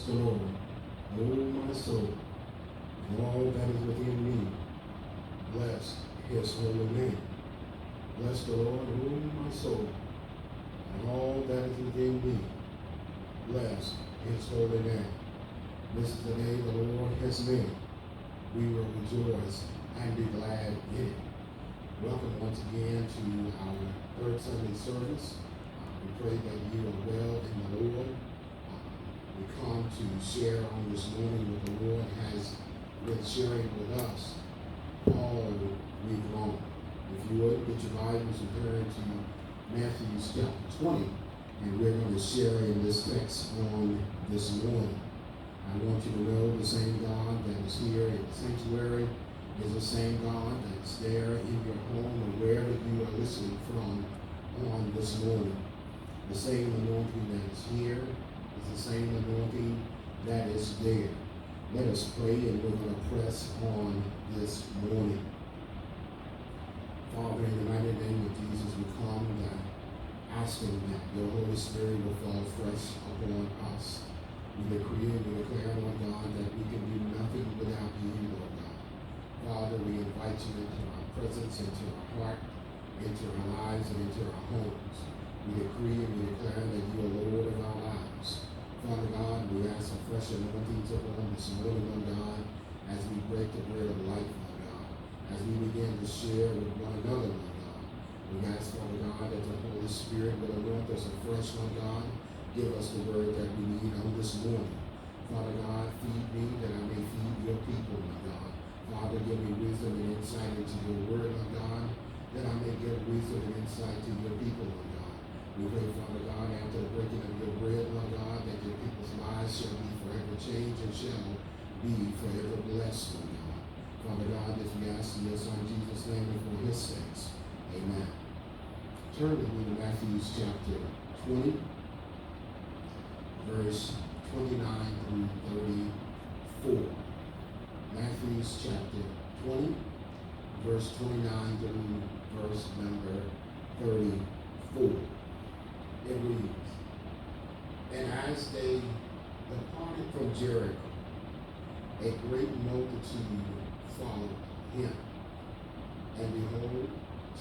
the Lord, O my soul, and all that is within me. Bless his holy name. Bless the Lord, O my soul, and all that is within me. Bless his holy name. This is the day the Lord has made. We will rejoice and be glad in it. Welcome once again to our third Sunday service. We pray that you are well in the Lord. We come to share on this morning what the Lord has been sharing with us all week long. If you would, get your Bibles and turn to Matthew chapter 20, and we're going to share in this text on this morning. I want you to know the same God that is here in the sanctuary is the same God that's there in your home or wherever you are listening from on this morning. The same anointing that is here is the same anointing that is there. Let us pray, and we're going to press on this morning. Father, in the mighty name of Jesus, we come asking that your Holy Spirit will fall fresh upon us. We decree and we declare, Lord God, that we can do nothing without you, Lord God. Father, we invite you into our presence, into our heart, into our lives, and into our homes. We decree and we declare that you are Lord of our lives. Father God, we ask for fresh anointings upon this morning, Lord God, as we break the bread of life, Lord God, as we begin to share with one another, Lord God. We ask, Father God, that the Holy Spirit will anoint us afresh, Lord God. Give us the word that we need on this morning. Father God, feed me that I may feed your people, Lord God. Father, give me wisdom and insight into your word, Lord God, that I may give wisdom and insight to your people, Lord God. We pray, Father God, after the breaking of your bread, Lord God, that your people's lives shall be forever changed and shall be forever blessed, Lord God. Father God, as we ask in your Son Jesus' name and for his sakes. Amen. Turn with me to Matthew chapter 20, verse 29 through 34. Matthew chapter 20, verse 29 through verse number 34. It reads, "And as they departed from Jericho, a great multitude followed him. And behold,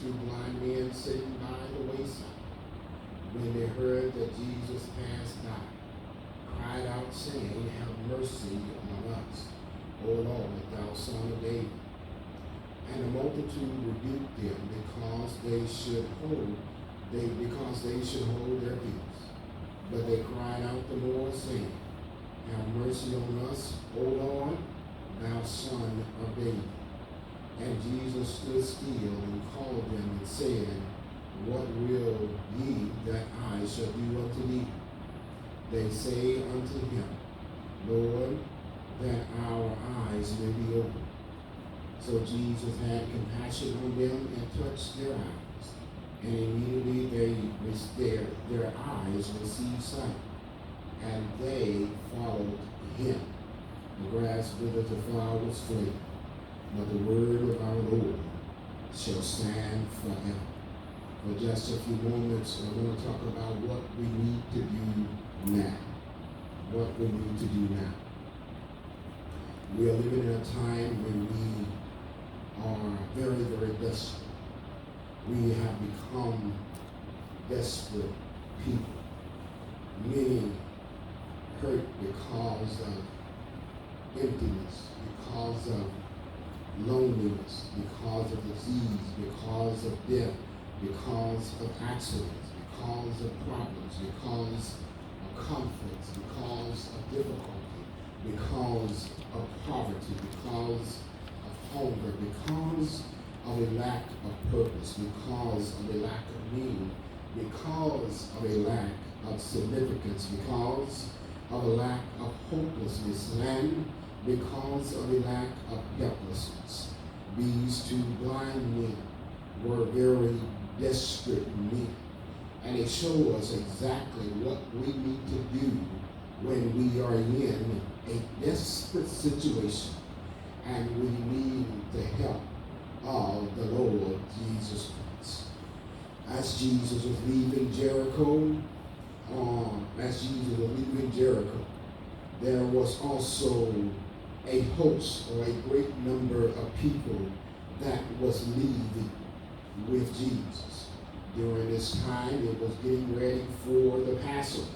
two blind men sitting by the wayside, when they heard that Jesus passed by, cried out, saying, Have mercy on us, O Lord, thou Son of David. And the multitude rebuked them because they should hold their peace. But they cried out the more, saying, Have mercy on us, O Lord, thou Son of David. And Jesus stood still and called them and said, What will ye that I shall do unto thee? They say unto him, Lord, that our eyes may be opened. So Jesus had compassion on them and touched their eyes. And immediately their eyes received sight, and they followed him. The grass withers, the flowers fade, but the word of our Lord shall stand forever. For just a few moments, I want to talk about what we need to do now. What we need to do now. We are living in a time when we are very, very desperate. We have become desperate people. Many hurt because of emptiness, because of loneliness, because of disease, because of death, because of accidents, because of problems, because of conflicts, because of difficulty, because of poverty, because of hunger, because of a lack of purpose, because of a lack of meaning, because of a lack of significance, because of a lack of hopelessness, and because of a lack of helplessness. These two blind men were very desperate men, and they show us exactly what we need to do when we are in a desperate situation and we need the help of the Lord Jesus Christ. As Jesus was leaving Jericho, there was also a host or a great number of people that was leaving with Jesus. During this time, it was getting ready for the Passover.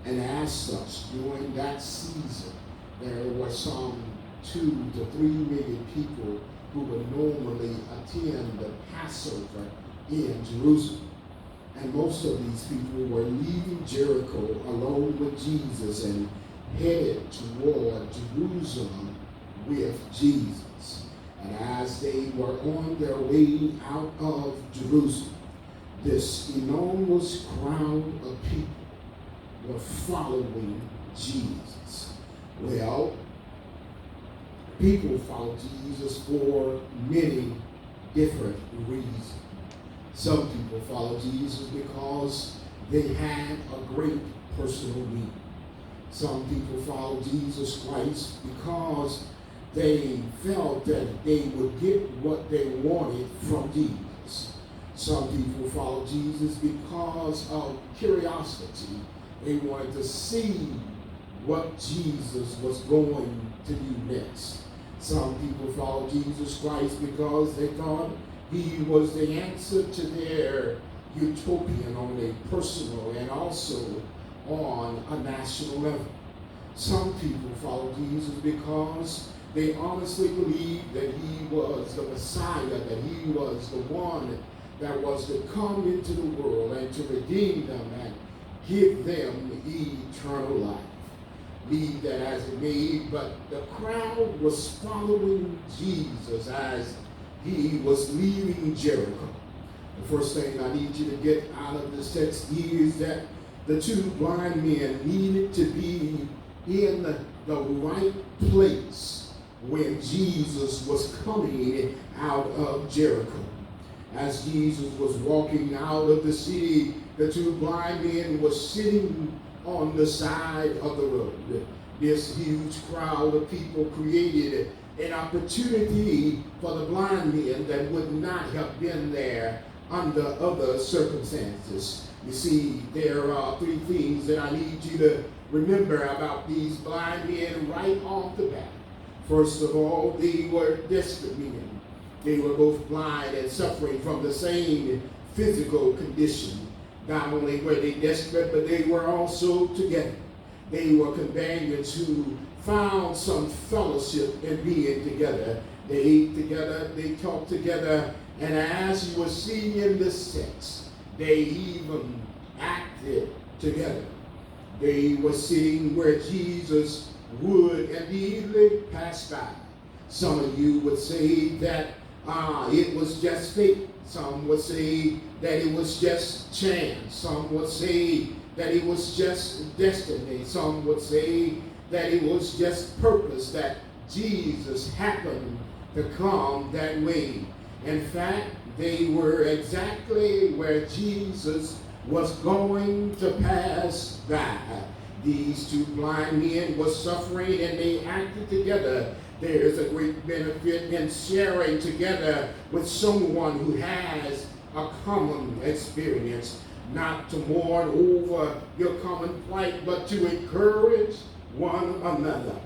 And as such, during that season, there were some 2 to 3 million people who would normally attend the Passover in Jerusalem. And most of these people were leaving Jericho along with Jesus and headed toward Jerusalem with Jesus. And as they were on their way out of Jerusalem, this enormous crowd of people were following Jesus. Well, people followed Jesus for many different reasons. Some people followed Jesus because they had a great personal need. Some people followed Jesus Christ because they felt that they would get what they wanted from Jesus. Some people followed Jesus because of curiosity. They wanted to see what Jesus was going to do next. Some people followed Jesus Christ because they thought he was the answer to their utopian on a personal and also on a national level. Some people followed Jesus because they honestly believed that he was the Messiah, that he was the one that was to come into the world and to redeem them and give them eternal life. Be that as it may, but the crowd was following Jesus as he was leaving Jericho. The first thing I need you to get out of this text is that the 2 blind men needed to be in the right place when Jesus was coming out of Jericho. As Jesus was walking out of the city, the 2 blind men were sitting on the side of the road. This huge crowd of people created an opportunity for the blind men that would not have been there under other circumstances. You see, there are 3 things that I need you to remember about these blind men right off the bat. First of all, they were desperate men. They were both blind and suffering from the same physical condition. Not only were they desperate, but they were also together. They were companions who found some fellowship in being together. They ate together, they talked together, and as you will see in this text, they even acted together. They were sitting where Jesus would immediately pass by. Some of you would say that it was just fate. Some would say that it was just chance. Some would say that it was just destiny. Some would say that it was just purpose, that Jesus happened to come that way. In fact, they were exactly where Jesus was going to pass by. These 2 blind men were suffering and they acted together. There is a great benefit in sharing together with someone who has a common experience. Not to mourn over your common plight, but to encourage one another.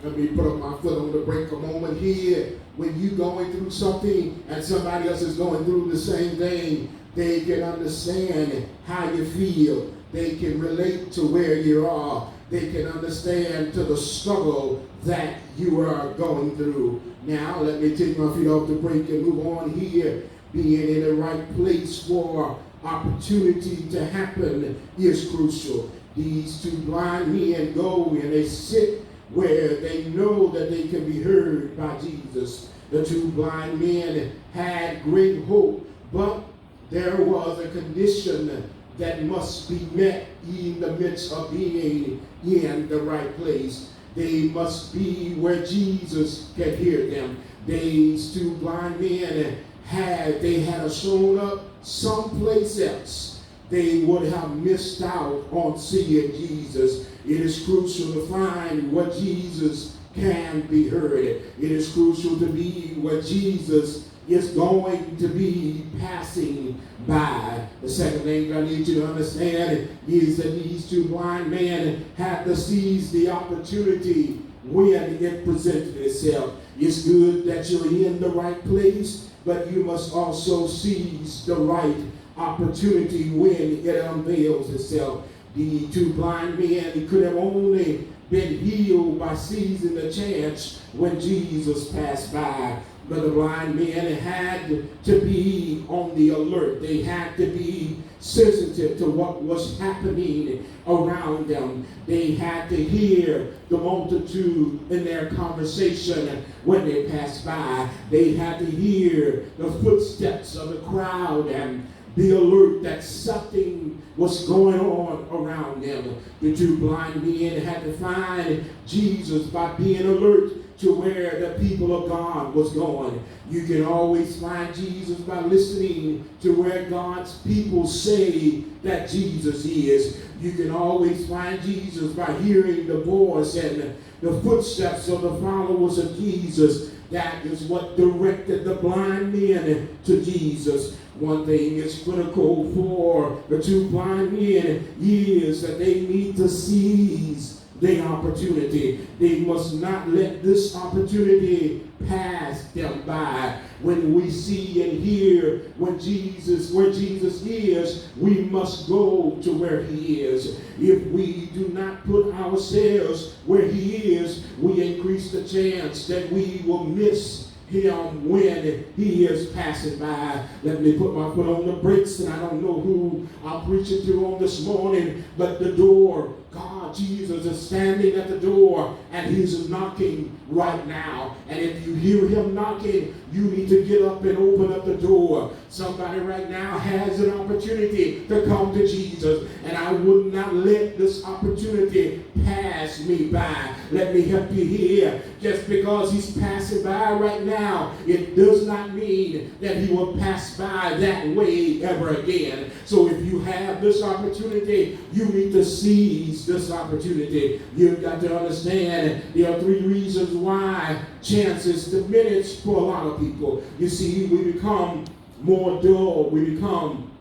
Let me put up my foot on the brake a moment here. When you're going through something and somebody else is going through the same thing, they can understand how you feel. They can relate to where you are. They can understand to the struggle that you are going through. Now, let me take my feet off the brake and move on here. Being in the right place for opportunity to happen is crucial. These 2 blind men go and they sit where they know that they can be heard by Jesus. The 2 blind men had great hope, but there was a condition that must be met in the midst of being in the right place. They must be where Jesus can hear them. These 2 blind men had shown up someplace else, they would have missed out on seeing Jesus. It is crucial to find where Jesus can be heard. It is crucial to be where Jesus is going to be passing by. The second thing I need you to understand is that these two blind men had to seize the opportunity when it presented itself. It's good that you're in the right place, but you must also seize the right opportunity when it unveils itself. The two blind men could have only been healed by seizing the chance when Jesus passed by. But the blind men had to be on the alert. They had to be sensitive to what was happening around them. They had to hear the multitude in their conversation when they passed by. They had to hear the footsteps of the crowd and be alert that something was going on around them. The two blind men had to find Jesus by being alert to where the people of God was going. You can always find Jesus by listening to where God's people say that Jesus is. You can always find Jesus by hearing the voice and the footsteps of the followers of Jesus. That is what directed the blind men to Jesus. One thing is critical for the two blind men is that they need to seize the opportunity. They must not let this opportunity pass them by. When we see and hear where Jesus is, we must go to where he is. If we do not put ourselves where he is, we increase the chance that we will miss him when he is passing by. Let me put my foot on the brakes, and I don't know who I'm preaching to on this morning, but the door, God, Jesus is standing at the door, and he's knocking right now. And if you hear him knocking, you need to get up and open up the door. Somebody right now has an opportunity to come to Jesus, and I would not let this opportunity pass me by. Let me help you here. Just because he's passing by right now, it does not mean that he will pass by that way ever again. So if you have this opportunity, you need to seize this opportunity. You've got to understand there are three reasons why chances diminish for a lot of people. You see, we become more dull, we become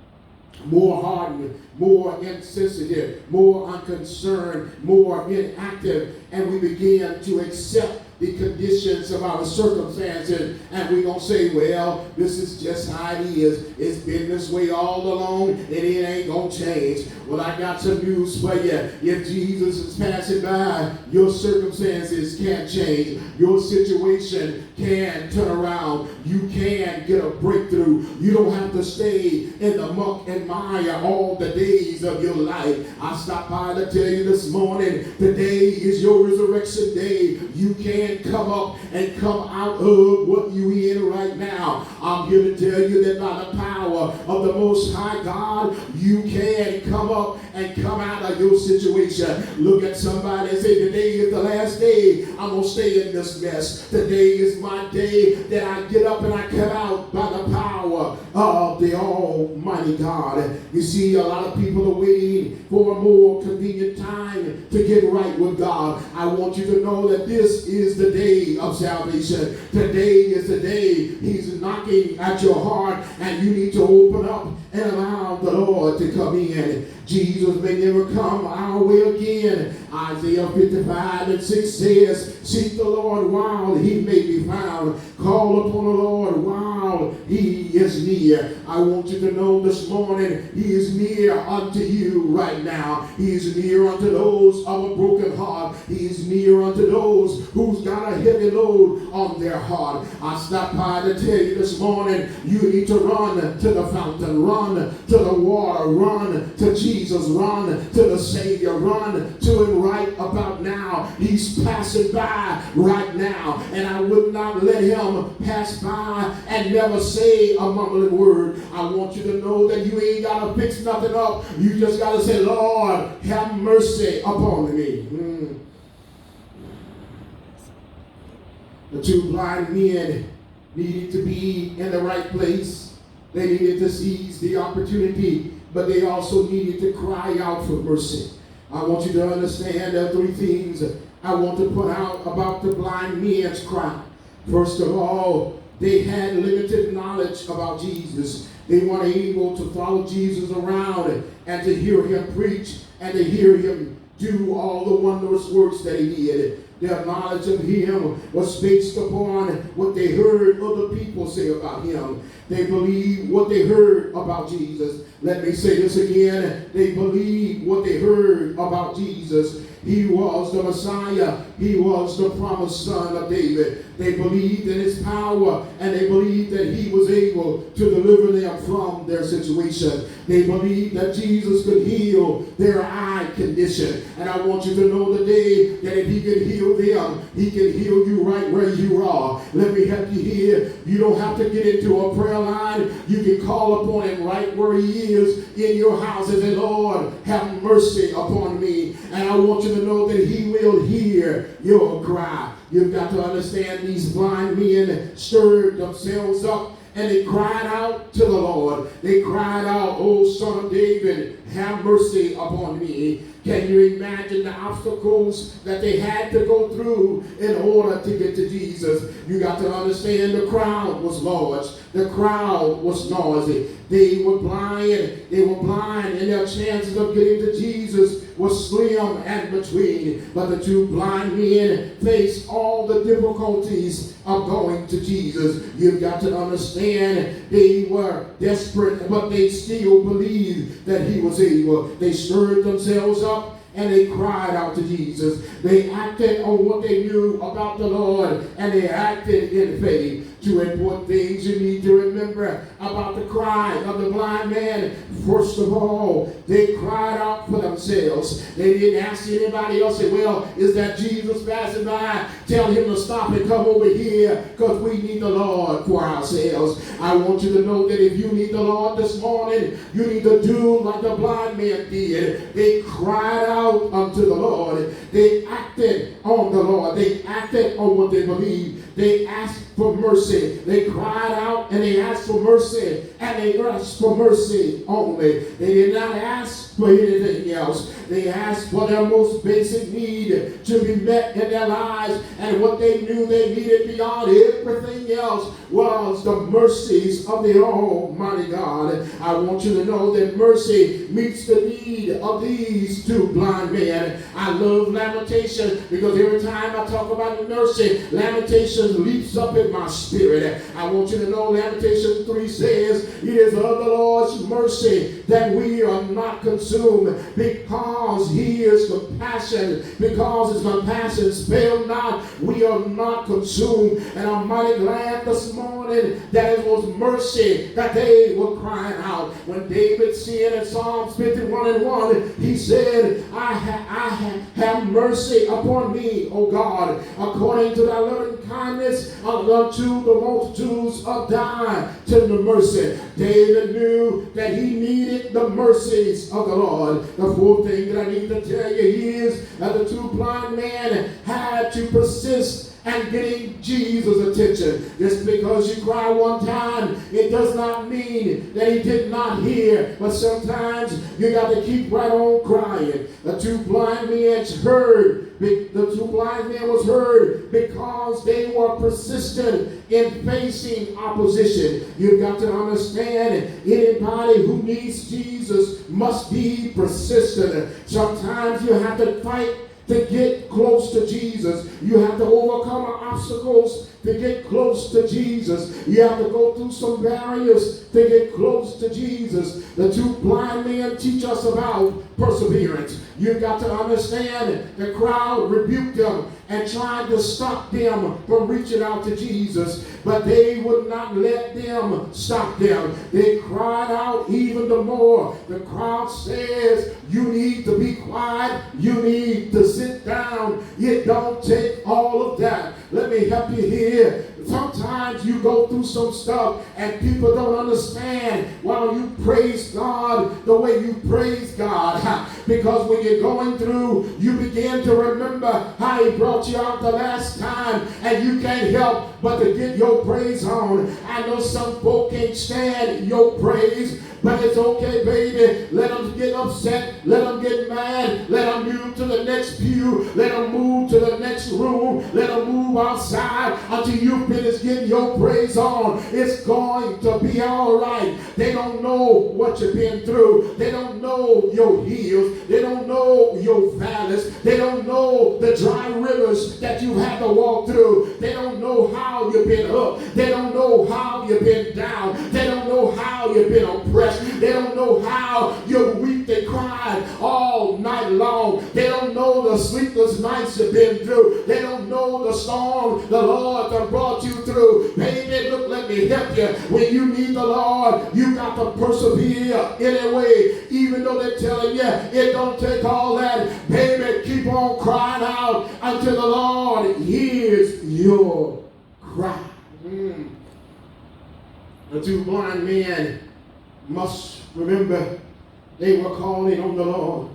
more hardened, more insensitive, more unconcerned, more inactive, and we begin to accept the conditions of our circumstances, and we're going to say, well, this is just how it is. It's been this way all along, and it ain't going to change. Well, I got some news for you. If Jesus is passing by, your circumstances can't change. Your situation can turn around. You can get a breakthrough. You don't have to stay in the muck and mire all the days of your life. I stopped by to tell you this morning, today is your resurrection day. You can come up and come out of what you in right now. I'm here to tell you that by the power of the Most High God, you can come up and come out of your situation. Look at somebody and say, today is the last day I'm going to stay in this mess. Today is my day that I get up and I come out by the power of the Almighty God. You see, a lot of people are waiting for a more convenient time to get right with God. I want you to know that this is the day of salvation. Today is the day he's knocking at your heart, and you need to open up and allow the Lord to come in. Jesus may never come our way again. Isaiah 55:6 says, seek the Lord while he may be found. Call upon the Lord while he is near. I want you to know this morning, he is near unto you right now. He is near unto those of a broken heart. He is near unto those who's got a heavy load on their heart. I stopped by to tell you this morning, you need to run to the fountain, run to the water, run to Jesus, run to the Savior, run to him right about now. He's passing by right now, and I would not let him pass by and never say a mumbling word. I want you to know that you ain't got to fix nothing up. You just got to say, Lord, have mercy upon me. The two blind men needed to be in the right place. They needed to seize the opportunity, but they also needed to cry out for mercy. I want you to understand there are three things I want to put out about the blind men's cry. First of all, they had limited knowledge about Jesus. They weren't able to follow Jesus around and to hear him preach and to hear him do all the wondrous works that he did. Their knowledge of him was based upon what they heard other people say about him. They believed what they heard about Jesus. Let me say this again. They believed what they heard about Jesus. He was the Messiah. He was the promised son of David. They believed in his power, and they believed that he was able to deliver them from their situation. They believed that Jesus could heal their eye condition. And I want you to know today that if he can heal them, he can heal you right where you are. Let me help you here. You don't have to get into a prayer line. You can call upon him right where he is in your house and say, Lord, have mercy upon me. And I want you to know that he will hear your cry. You've got to understand these blind men stirred themselves up and they cried out to the Lord. They cried out, "O Son of David, have mercy upon me." Can you imagine the obstacles that they had to go through in order to get to Jesus? You got to understand the crowd was large. The crowd was noisy. They were blind. And their chances of getting to Jesus was slim and between. But the two blind men faced all the difficulties of going to Jesus. You've got to understand they were desperate, but they still believed that he was able. They stirred themselves up and they cried out to Jesus. They acted on what they knew about the Lord, and they acted in faith. Two important things you need to remember about the cry of the blind man. First of all, they cried out for themselves. They didn't ask anybody else. Say, well, is that Jesus passing by? Tell him to stop and come over here because we need the Lord for ourselves. I want you to know that if you need the Lord this morning, you need to do like the blind man did. They cried out unto the Lord. They acted on the Lord. They acted on what they believed. They asked for mercy. They cried out and they asked for mercy, and they asked for mercy only. They did not ask for anything else. They asked for their most basic need to be met in their lives, and what they knew they needed beyond everything else was the mercies of the Almighty God. I want you to know that mercy meets the need of these two blind men. I love lamentation because every time I talk about mercy, lamentation leaps up in my spirit. I want you to know Lamentation 3 says, it is of the Lord's mercy that we are not consumed, because he is compassion, because his compassion fail not, we are not consumed. And I'm mighty glad this morning that it was mercy that they were crying out. When David said in Psalms 51:1, he said, I have mercy upon me, O God, according to thy loving kindness unto the multitudes of thy tender mercy. David knew that he needed the mercies of the Lord. The fourth thing that I need to tell you is that the two blind men had to persist and getting Jesus' attention. Just because you cry one time, it does not mean that he did not hear. But sometimes you got to keep right on crying. The two blind men was heard because they were persistent in facing opposition. You've got to understand, anybody who needs Jesus must be persistent. Sometimes you have to fight to get close to Jesus. You have to overcome obstacles to get close to Jesus. You have to go through some barriers to get close to Jesus. The two blind men teach us about perseverance. You've got to understand the crowd rebuked them and tried to stop them from reaching out to Jesus, but they would not let them stop them. They cried out even the more. The crowd says, you need to be quiet. You need to sit down. It don't take all of that. Let me help you here. Sometimes you go through some stuff and people don't understand why you praise God the way you praise God. Because when you're going through, you begin to remember how he brought you out the last time, and you can't help but to get your praise on. I know some folk can't stand your praise, But it's okay, baby. Let them get upset. Let them get mad. Let them move to the next pew. Let them move to the next room. Let them move outside until you finish getting your praise on. It's going to be all right. They don't know what you've been through. They don't know your hills. They don't know your valleys. They don't know the dry rivers that you had to walk through. They don't know how you've been up. They don't know how you've been down. They don't know how you've been oppressed. They don't know how you're weak and cried all night long. They don't know the sleepless nights you've been through. They don't know the storm the Lord that brought you through. Baby, look, let me help you. When you need the Lord, you got to persevere anyway. Even though they're telling you it don't take all that, baby, keep on crying out until the Lord hears your cry. The two blind men must remember they were calling on the Lord.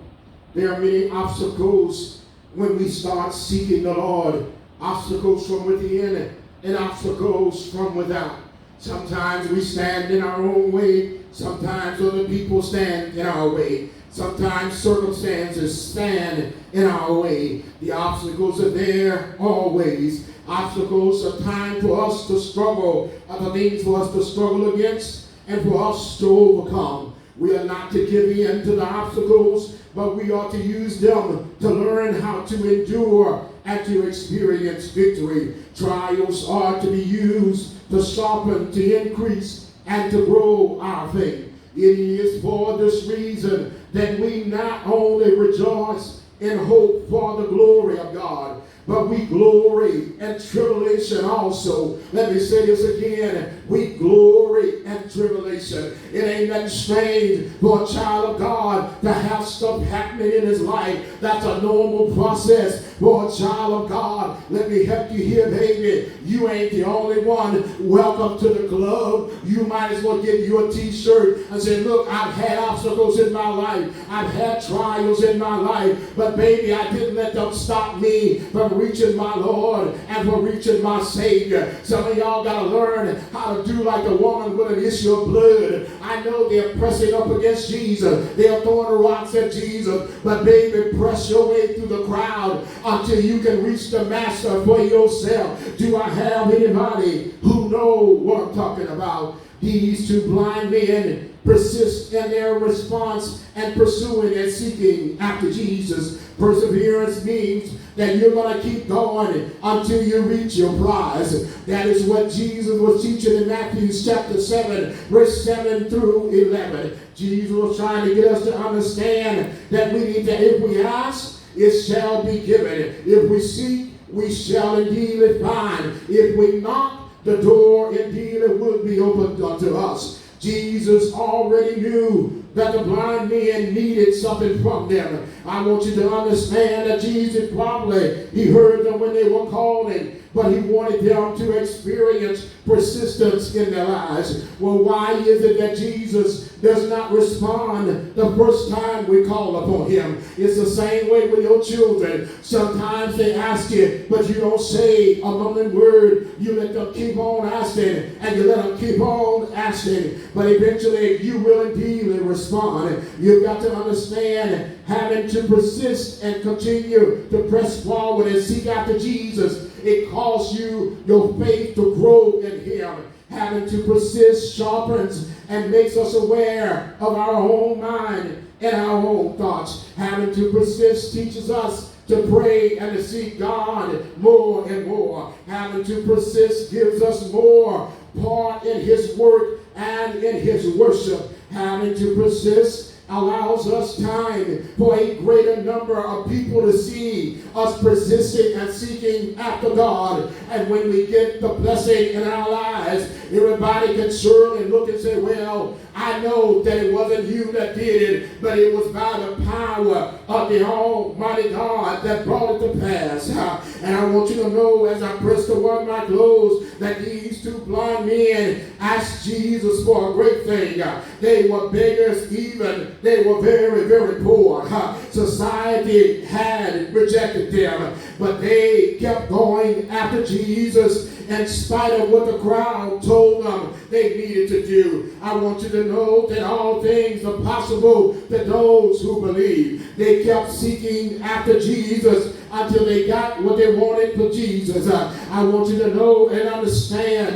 There are many obstacles when we start seeking the Lord. Obstacles from within and obstacles from without. Sometimes we stand in our own way. Sometimes other people stand in our way. Sometimes circumstances stand in our way. The obstacles are there always. Obstacles are time for us to struggle, are the things for us to struggle against and for us to overcome. We are not to give in to the obstacles, but we are to use them to learn how to endure and to experience victory. Trials are to be used to sharpen, to increase, and to grow our faith. It is for this reason that we not only rejoice and hope for the glory of God, but we glory in tribulation also. Let me say this again. We glory in tribulation. It ain't nothing strange for a child of God to have stuff happening in his life. That's a normal process for a child of God. Let me help you here, baby. You ain't the only one. Welcome to the club. You might as well get you a t-shirt and say, look, I've had obstacles in my life. I've had trials in my life. But baby, I didn't let them stop me from reaching my Lord and for reaching my Savior. Some of y'all got to learn how to do like the woman with an issue of blood. I know they're pressing up against Jesus. They're throwing rocks at Jesus. But baby, press your way through the crowd until you can reach the Master for yourself. Do I have anybody who know what I'm talking about? These two blind men persist in their response and pursuing and seeking after Jesus. Perseverance means that you're going to keep going until you reach your prize. That is what Jesus was teaching in Matthew chapter 7, verse 7 through 11. Jesus was trying to get us to understand that we need to, if we ask, it shall be given. If we seek, we shall indeed find. If we knock, the door indeed will be opened unto us. Jesus already knew that the blind men needed something from them. I want you to understand that Jesus probably, he heard them when they were calling, but he wanted them to experience persistence in their lives. Well, why is it that Jesus does not respond the first time we call upon him? It's the same way with your children. Sometimes they ask you, but you don't say a mumbling word. You let them keep on asking, and you let them keep on asking. But eventually, you will indeed respond. You've got to understand, having to persist and continue to press forward and seek after Jesus, it calls you your faith to grow in him. Having to persist sharpens and makes us aware of our own mind and our own thoughts. Having to persist teaches us to pray and to seek God more and more. Having to persist gives us more part in his work and in his worship. Having to persist allows us time for a greater number of people to see us persisting and seeking after God. And when we get the blessing in our lives, everybody can surely look and say, well, I know that it wasn't you that did it, but it was by the power of the Almighty God that brought it to pass. And I want you to know, as I press toward my close, that these two blind men asked Jesus for a great thing. They were beggars even They were very, very poor. Society had rejected them, but they kept going after Jesus in spite of what the crowd told them they needed to do. I want you to know that all things are possible to those who believe. They kept seeking after Jesus until they got what they wanted for Jesus. I want you to know and understand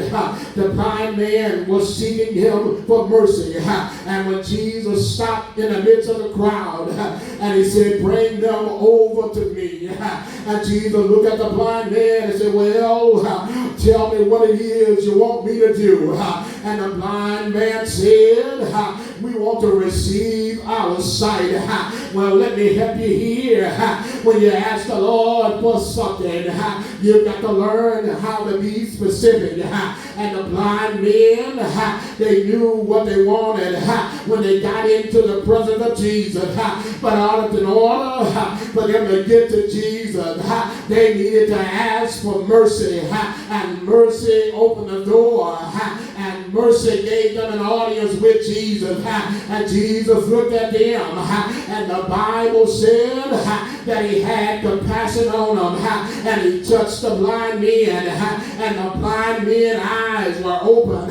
the blind man was seeking him for mercy. And when Jesus stopped in the midst of the crowd and he said, bring them over to me. And Jesus looked at the blind man and said, well, tell me what it is you want me to do. And the blind man said, we want to receive our sight. Well, let me help you here. When you ask the Lord for something, you've got to learn how to be specific. And the blind men, they knew what they wanted when they got into the presence of Jesus. But in order for them to get to Jesus, they needed to ask for mercy. And mercy opened the door. And mercy gave them an audience with Jesus. And Jesus looked at them. And the Bible said that he had compassion on them. And he touched the blind men. And the blind men's eyes were open.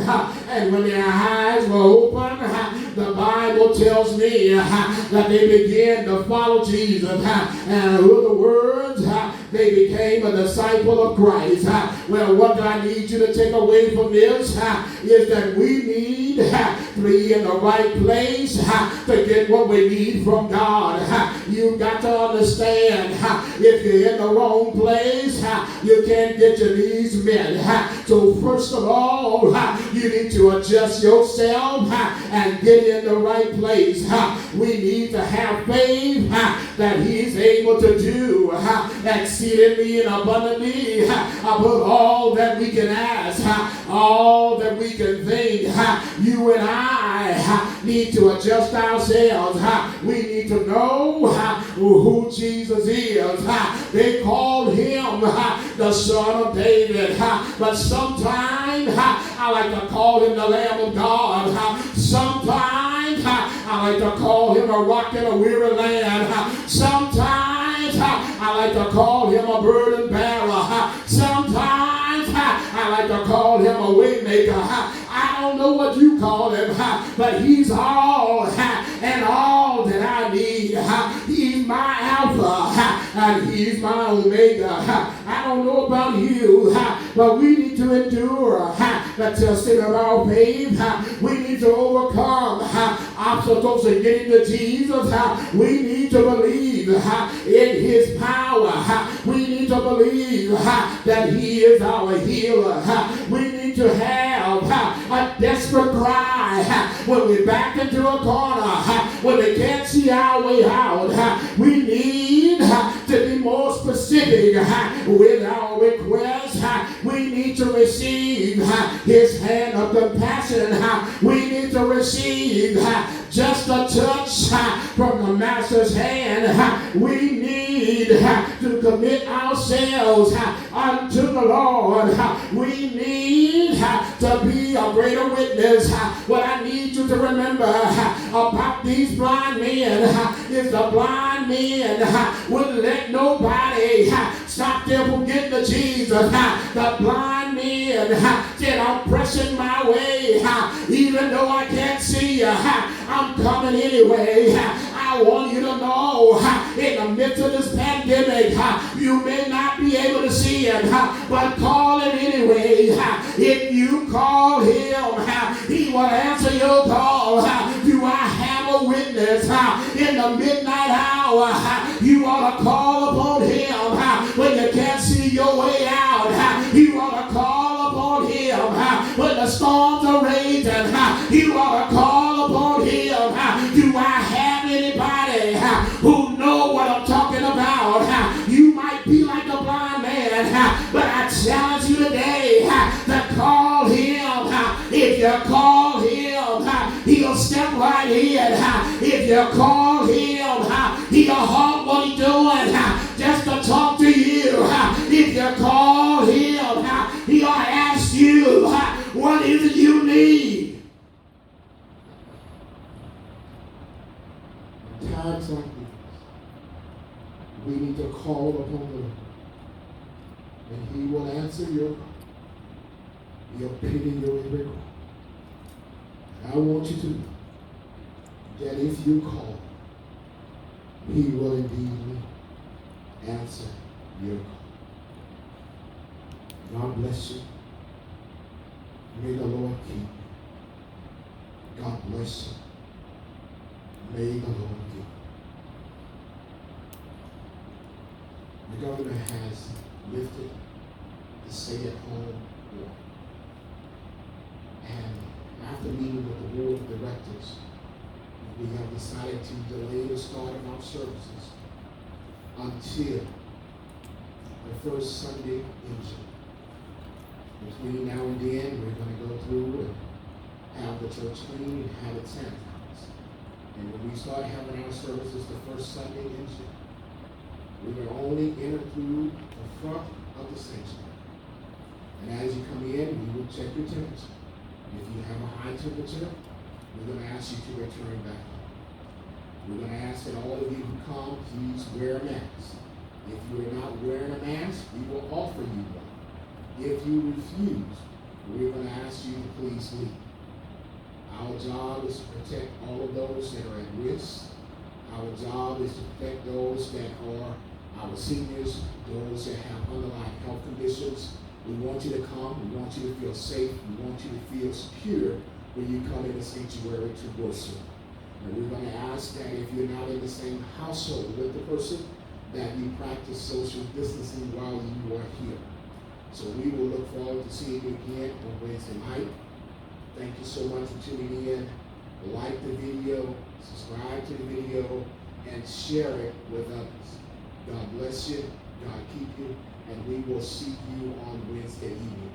And when their eyes were open, the Bible tells me that they began to follow Jesus. And in other words, they became a disciple of Christ. Well, what do I need you to take away from this? Is that we need to be in the right place to get what we need from God. You've got to understand, if you're in the wrong place, you can't get your needs met. So first of all, you need to adjust yourself and get in the right place. We need to have faith that he's able to do exceedingly and abundantly above all that we can ask, all that we can think. You and I need to adjust ourselves. We need to know who Jesus is. They called him the Son of David, but sometimes I like to call him the Lamb of God. Sometimes I like to call him a rock in a weary land. Sometimes I like to call him a burden bearer. Sometimes I like to call him a way maker. I don't know what you call him, but he's all and all that I need. He's my Alpha and he's my Omega. I don't know about you, but we need to endure the testing of our faith. We need to overcome obstacles and get into Jesus. We need to believe in his power. We need to believe that he is our healer. We need to have a desperate cry when we're backed into a corner, when we can't see our way out. We need to be more specific with our requests. We need to receive his hand of compassion. We need to receive just a touch from the Master's hand. We need to commit ourselves unto the Lord. We need to be a greater witness. What I need you to remember about these blind men is the blind men wouldn't let nobody stop them from getting to Jesus. The blind men said, I'm pressing my way. Even though I can't see you, I'm coming anyway. I want you to know, in the midst of this pandemic, you may not be able to see him, but call him anyway. If you call him, he will answer your call. Do I have a witness? In the midnight hour, you ought to call upon him. When you can't see your way out, you ought to call upon him. When the storms are raging, you ought to call upon him. Do I have anybody who know what I'm talking about? You might be like a blind man, but I challenge you today to call him. If you call him, he'll step right in. If you call him, he'll halt what he's doing just to talk to you. If you call him, he'll ask you, what is it you need? And he will answer your pity, your every cry. And I want you to know that if you call, he will indeed answer your call. God bless you. May the Lord keep you. God bless you. May the Lord keep you. The governor has lifted the stay-at-home order. And after meeting with the board of directors, we have decided to delay the start of our services until the first Sunday in June. Between now and then, we're going to go through and have the church clean and have it sanitized. And when we start having our services the first Sunday in June, we will only enter through the front of the sanctuary. And as you come in, we will check your temperature. If you have a high temperature, we're going to ask you to return back home. We're going to ask that all of you who come, please wear a mask. If you are not wearing a mask, we will offer you one. If you refuse, we're going to ask you to please leave. Our job is to protect all of those that are at risk. Our job is to protect those that are our seniors, those that have underlying health conditions. We want you to come. We want you to feel safe. We want you to feel secure when you come in the sanctuary to worship. And we're going to ask that if you're not in the same household with the person, that you practice social distancing while you are here. So we will look forward to seeing you again on Wednesday night. Thank you so much for tuning in. Like the video, subscribe to the video, and share it with others. God bless you. God keep you. And we will see you on Wednesday evening.